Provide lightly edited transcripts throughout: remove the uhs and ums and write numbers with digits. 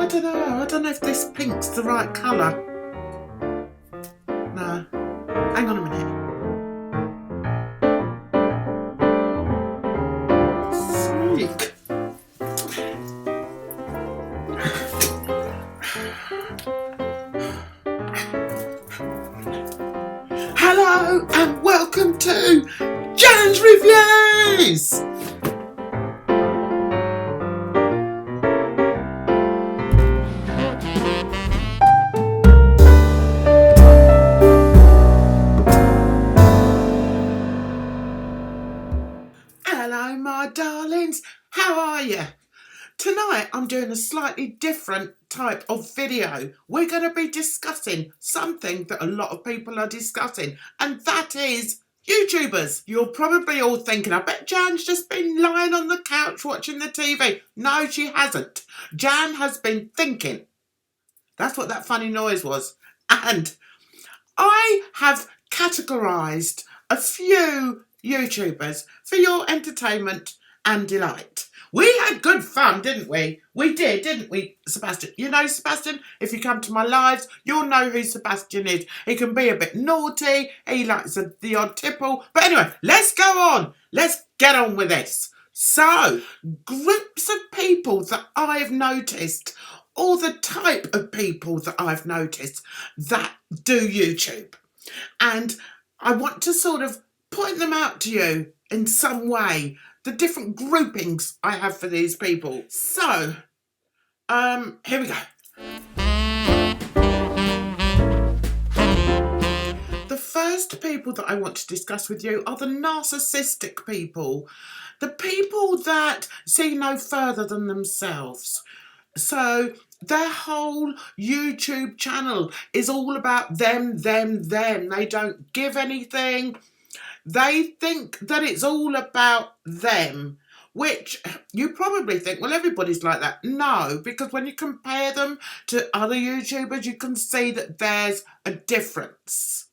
I don't know. I don't know if this pink's the right colour. No. Hang on a minute. Sneak. Hello and welcome to Jan's Reviews! Hello my darlings, how are you? Tonight I'm doing a slightly different type of video. We're going to be discussing something that a lot of people are discussing, and that is YouTubers. You're probably all thinking, I bet Jan's just been lying on the couch watching the TV. No, she hasn't. Jan has been thinking. That's what that funny noise was. And I have categorised a few YouTubers for your entertainment and delight. We had good fun, didn't we? We did, didn't we, Sebastian? You know Sebastian? If you come to my lives, you'll know who Sebastian is. He can be a bit naughty. He likes the odd tipple. But anyway, let's go on. Let's get on with this. So, groups of people that I've noticed, or the type of people that I've noticed that do YouTube. And I want to sort of point them out to you in some way, the different groupings I have for these people. So, here we go. The first people that I want to discuss with you are the narcissistic people. The people that see no further than themselves. So their whole YouTube channel is all about them. They don't give anything. They think that it's all about them, which you probably think, well, everybody's like that. No, because when you compare them to other YouTubers, you can see that there's a difference.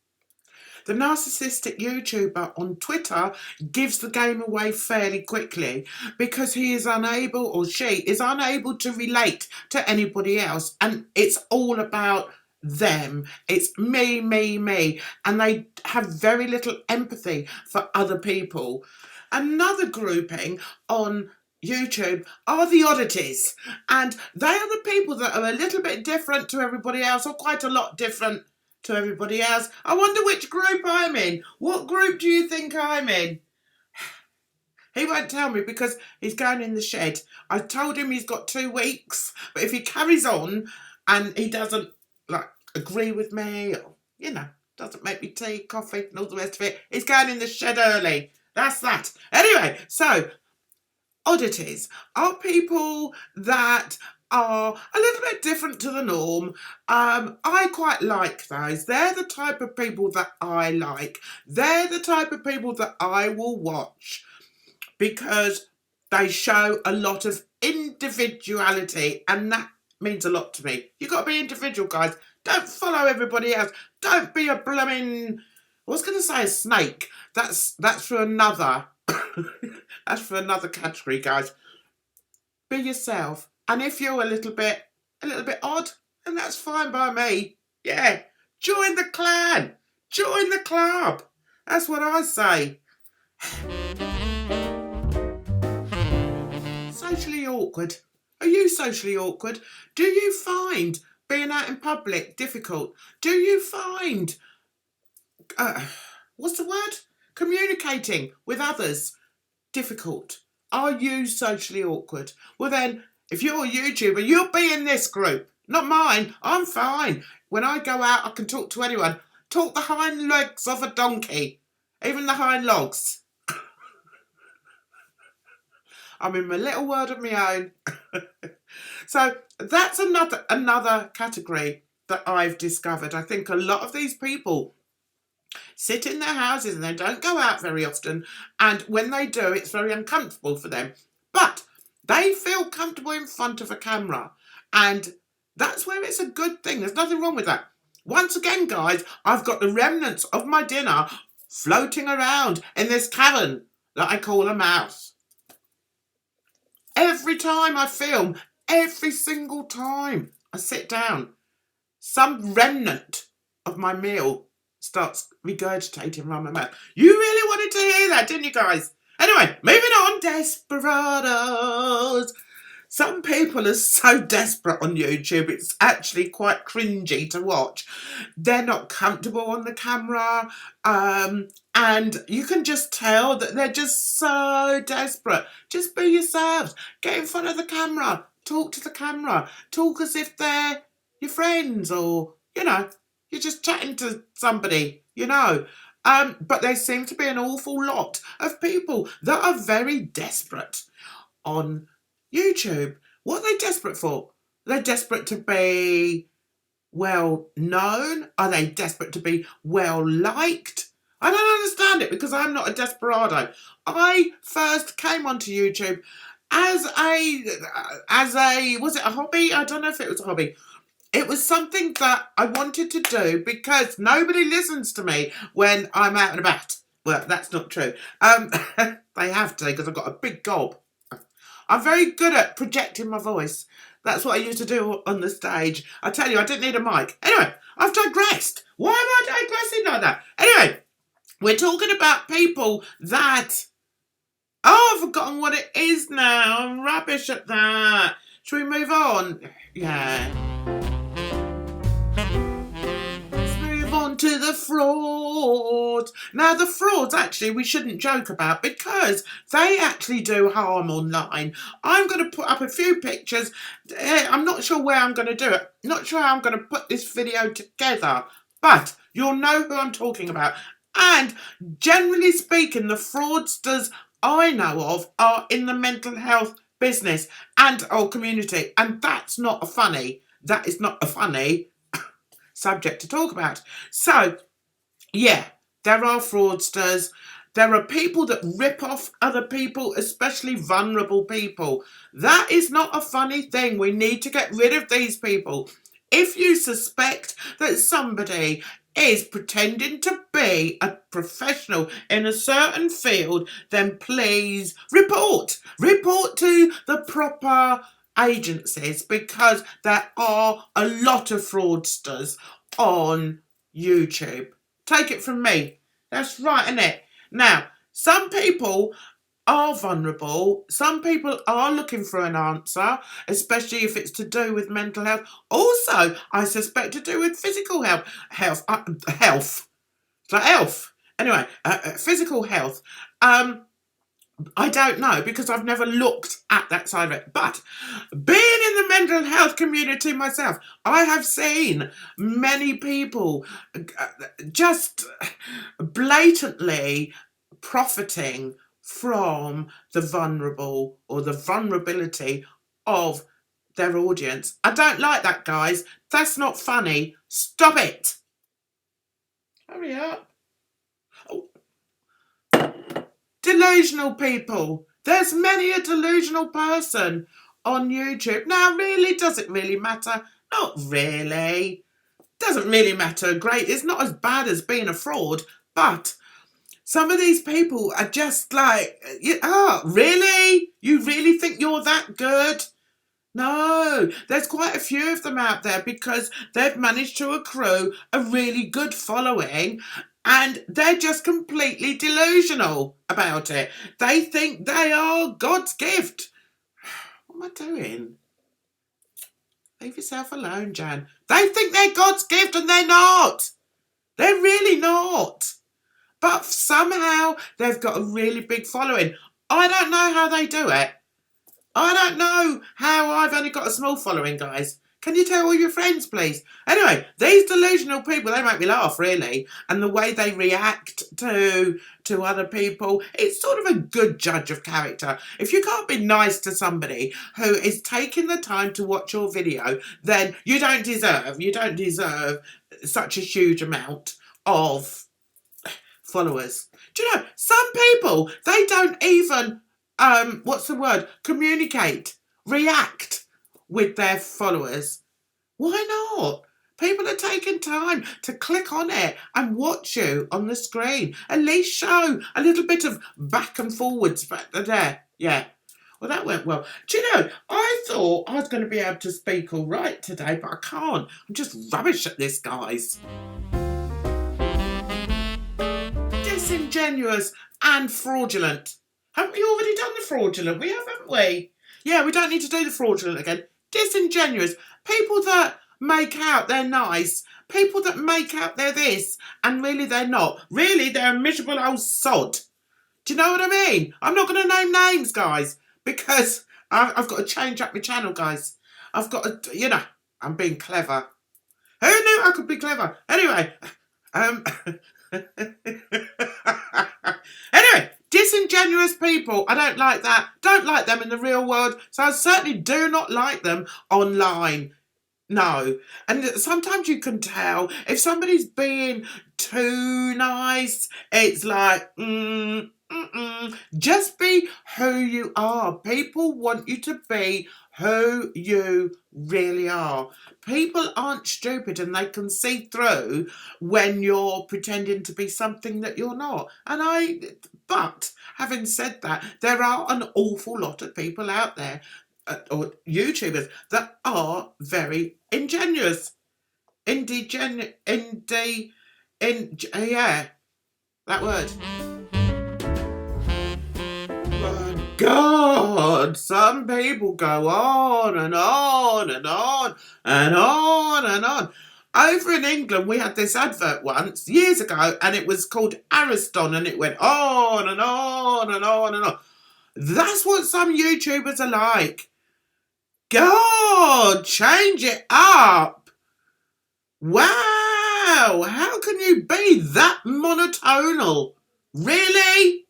The narcissistic YouTuber on Twitter gives the game away fairly quickly because he is unable, or she is unable, to relate to anybody else, and it's all about them. It's me, and they have very little empathy for other people. Another grouping on YouTube are the oddities, and they are the people that are a little bit different to everybody else, or quite a lot different to everybody else. I wonder which group I'm in. What group do you think I'm in? He won't tell me because he's going in the shed. I told him he's got 2 weeks, but if he carries on and he doesn't agree with me, or doesn't make me tea, coffee and all the rest of it, he's going in the shed early. That's that. Anyway, so oddities are people that are a little bit different to the norm. I quite like those. They're the type of people that I like. They're the type of people that I will watch because they show a lot of individuality, and that means a lot to me. You've got to be individual, guys. Don't follow everybody else. Don't be a blooming, I was going to say a snake. That's for another. That's for another category, guys. Be yourself. And if you're a little bit odd, then that's fine by me. Yeah, join the clan. Join the club. That's what I say. Socially awkward. Are you socially awkward? Do you find being out in public difficult? Do you find, what's the word? Communicating with others difficult? Are you socially awkward? Well then, if you're a YouTuber, you'll be in this group. Not mine. I'm fine. When I go out, I can talk to anyone. Talk the hind legs of a donkey. Even the hind logs. I'm in my little world of my own. So that's another category that I've discovered. I think a lot of these people sit in their houses and they don't go out very often. And when they do, it's very uncomfortable for them. But they feel comfortable in front of a camera. And that's where it's a good thing. There's nothing wrong with that. Once again, guys, I've got the remnants of my dinner floating around in this cavern that I call a mouse. Every time I film every single time I sit down, some remnant of my meal starts regurgitating around my mouth. You really wanted to hear that, didn't you guys? Anyway, moving on. Desperados. Some people are so desperate on YouTube, it's actually quite cringy to watch. They're not comfortable on the camera, and you can just tell that they're just so desperate. Just be yourselves. Get in front of the camera. Talk to the camera. Talk as if they're your friends, or, you're just chatting to somebody, But there seem to be an awful lot of people that are very desperate on YouTube. What are they desperate for? They're desperate to be well known? Are they desperate to be well liked? I don't understand it, because I'm not a desperado. I first came onto YouTube as a was it a hobby? I don't know if it was a hobby. It was something that I wanted to do because nobody listens to me when I'm out and about. Well, that's not true. They have to, because I've got a big gob. I'm very good at projecting my voice. That's what I used to do on the stage. I tell you, I didn't need a mic. Anyway, I've digressed. Why am I digressing like that? Anyway, we're talking about people that... Oh, I've forgotten what it is now. I'm rubbish at that. Shall we move on? Yeah. On to the frauds. Now, the frauds, actually, we shouldn't joke about, because they actually do harm online. I'm going to put up a few pictures. I'm not sure where I'm going to do it. Not sure how I'm going to put this video together, but you'll know who I'm talking about. And generally speaking, the fraudsters I know of are in the mental health business and our community, and that's not a funny. That is not a funny subject to talk about. So, yeah, there are fraudsters. There are people that rip off other people, especially vulnerable people. That is not a funny thing. We need to get rid of these people. If you suspect that somebody is pretending to be a professional in a certain field, then please report. Report to the proper agencies, because there are a lot of fraudsters on YouTube. Take it from me. That's right, isn't it? Now, some people are vulnerable. Some people are looking for an answer, especially if it's to do with mental health. Also, I suspect to do with physical health. Health. It's like health. Anyway, physical health. I don't know, because I've never looked at that side of it. But being in the mental health community myself, I have seen many people just blatantly profiting from the vulnerable, or the vulnerability of their audience. I don't like that, guys. That's not funny. Stop it. Hurry up. Oh. Delusional people. There's many a delusional person on YouTube. Now, really, does it really matter? Not really. Doesn't really matter. Great. It's not as bad as being a fraud, but some of these people are just like, really? You really think you're that good? No, there's quite a few of them out there, because they've managed to accrue a really good following, and they're just completely delusional about it. They think they are God's gift. What am I doing? Leave yourself alone, Jan. They think they're God's gift, and they're not. They're really not. But somehow they've got a really big following. I don't know how they do it. I don't know how I've only got a small following, guys. Can you tell all your friends, please? Anyway, these delusional people, they make me laugh, really. And the way they react to other people, it's sort of a good judge of character. If you can't be nice to somebody who is taking the time to watch your video, then you don't deserve such a huge amount of followers. Do you know, some people, they don't even, communicate, react with their followers. Why not? People are taking time to click on it and watch you on the screen. At least show a little bit of back and forwards back there. Yeah. Well, that went well. Do you know, I thought I was going to be able to speak all right today, but I can't. I'm just rubbish at this, guys. Disingenuous and fraudulent. Haven't we already done the fraudulent? We have, haven't we? Yeah, we don't need to do the fraudulent again. Disingenuous. People that make out they're nice. People that make out they're this, and really they're not. Really, they're a miserable old sod. Do you know what I mean? I'm not going to name names, guys, because I've got to change up my channel, guys. I've got to, you know, I'm being clever. Who knew I could be clever? Anyway, anyway, disingenuous people, I don't like that. Don't like them in the real world, so I certainly do not like them online. No. And sometimes you can tell if somebody's being too nice. It's like, just be who you are. People want you to be who you really are. People aren't stupid, and they can see through when you're pretending to be something that you're not. But having said that, there are an awful lot of people out there, or YouTubers, that are very ingenuous. Yeah, that word. Oh, God, some people go on and on and on and on and on. Over in England, we had this advert once, years ago, and it was called Ariston, and it went on and on and on and on. That's what some YouTubers are like. God, change it up. Wow, how can you be that monotonal? Really?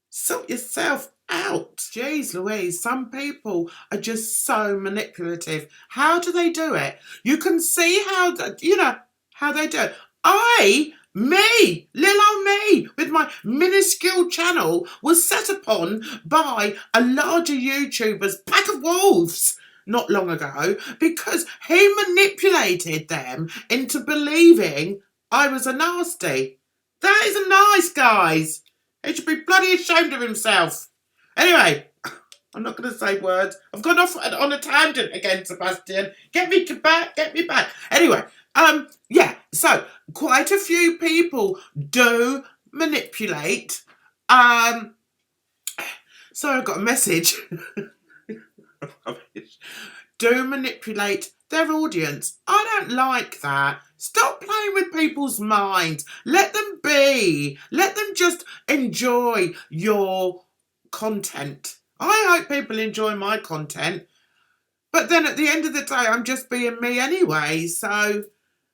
Sort yourself out. Jeez Louise, some people are just so manipulative. How do they do it? You can see how, you know, how they do it. Little old me, with my minuscule channel, was set upon by a larger YouTuber's pack of wolves not long ago because he manipulated them into believing I was a nasty. That isn't nice, guys. He should be bloody ashamed of himself. Anyway, I'm not going to say words. I've gone off on a tangent again, Sebastian. Get me back. Anyway, yeah, so quite a few people do manipulate. So I got a message. Do manipulate their audience. I don't like that. Stop playing with people's minds. Let them be. Let them just enjoy your content. I hope people enjoy my content. But then at the end of the day, I'm just being me anyway. So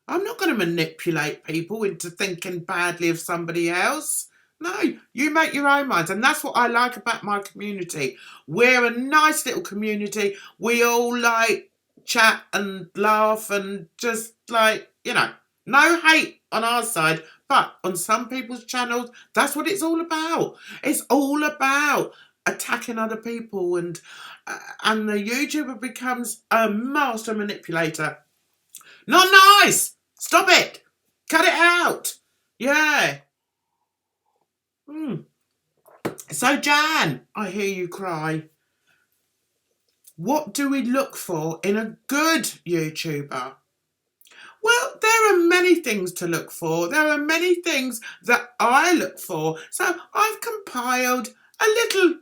I'm not going to manipulate people into thinking badly of somebody else. No, you make your own minds. And that's what I like about my community. We're a nice little community. We all like chat and laugh and just like, you know, no hate on our side. But on some people's channels, that's what it's all about. It's all about attacking other people, and the YouTuber becomes a master manipulator. Not nice! Stop it! Cut it out! Yeah. So, Jan, I hear you cry. What do we look for in a good YouTuber? Well, there are many things to look for. There are many things that I look for. So I've compiled a little...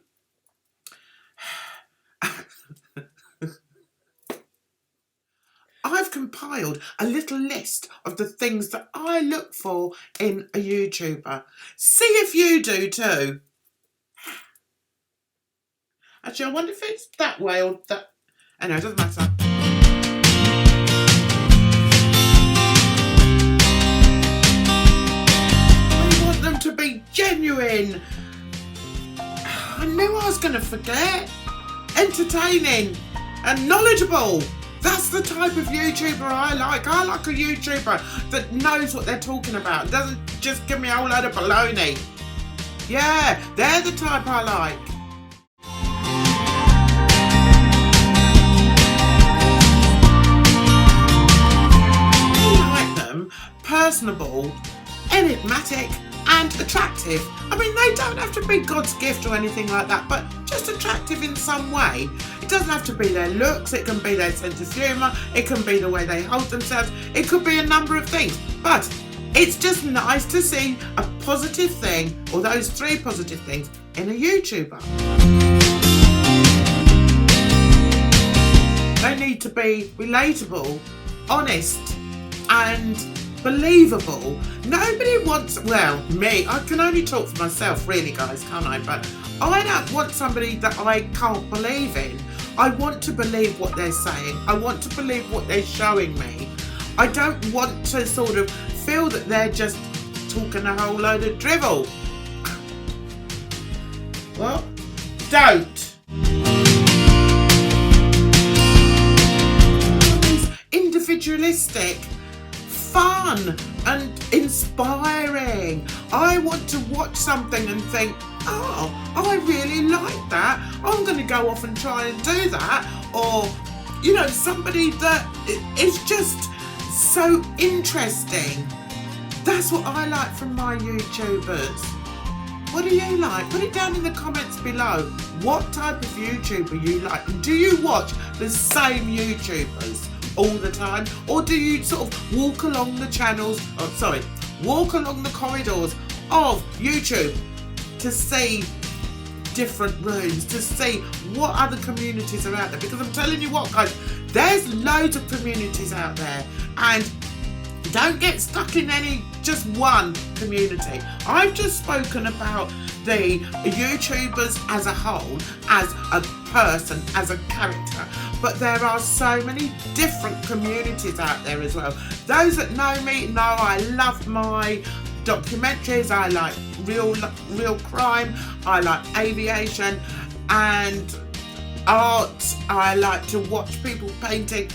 I've compiled a little list of the things that I look for in a YouTuber. See if you do too. Actually, I wonder if it's that way or that... Anyway, it doesn't matter. I want them to be genuine. I knew I was going to forget. Entertaining and knowledgeable. That's the type of YouTuber I like. I like a YouTuber that knows what they're talking about. Doesn't just give me a whole load of baloney. Yeah, they're the type I like. I like them personable, enigmatic and attractive. I mean, they don't have to be God's gift or anything like that, but just attractive in some way. It doesn't have to be their looks, it can be their sense of humour, it can be the way they hold themselves, it could be a number of things. But it's just nice to see a positive thing, or those 3 positive things, in a YouTuber. They need to be relatable, honest, and believable. Nobody wants, well, me, I can only talk for myself really, guys, can't I? But I don't want somebody that I can't believe in. I want to believe what they're saying. I want to believe what they're showing me. I don't want to sort of feel that they're just talking a whole load of drivel. Well, don't. Individualistic, fun and inspiring. I want to watch something and think, oh, I really like that. I'm going to go off and try and do that. Or, you know, somebody that is just so interesting. That's what I like from my YouTubers. What do you like? Put it down in the comments below. What type of YouTuber you like? And do you watch the same YouTubers all the time? Or do you sort of walk along the walk along the corridors of YouTube to see different rooms, to see what other communities are out there? Because I'm telling you what, guys, there's loads of communities out there, and don't get stuck in just one community. I've just spoken about the YouTubers as a whole, as a person, as a character, but there are so many different communities out there as well. Those that know me know I love my documentaries, I like real crime, I like aviation and art, I like to watch people painting.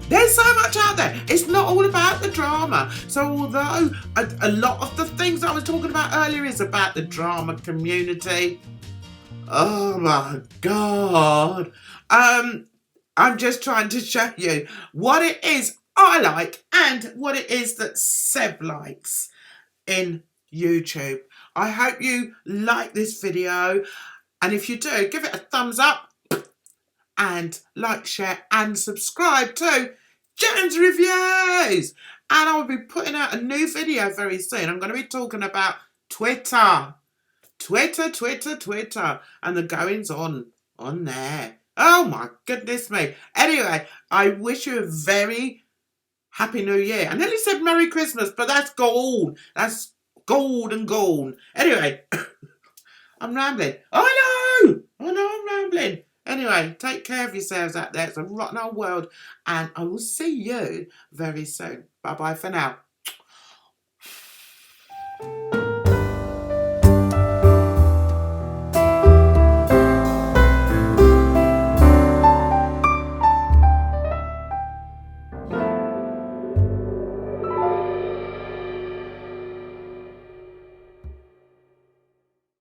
There's so much out there. It's not all about the drama. So although a lot of the things I was talking about earlier is about the drama community, oh my God. I'm just trying to show you what it is I like and what it is that Seb likes in YouTube. I hope you like this video, and if you do, give it a thumbs up and like, share and subscribe to Jen's Reviews. And I will be putting out a new video very soon. I'm going to be talking about Twitter, and the goings on there. Oh my goodness me. Anyway, I wish you a very happy new year. I nearly said Merry Christmas, but that's gold. That's gold and gold. Anyway, I'm rambling. I know I'm rambling. Anyway, take care of yourselves out there. It's a rotten old world, and I will see you very soon. Bye-bye for now.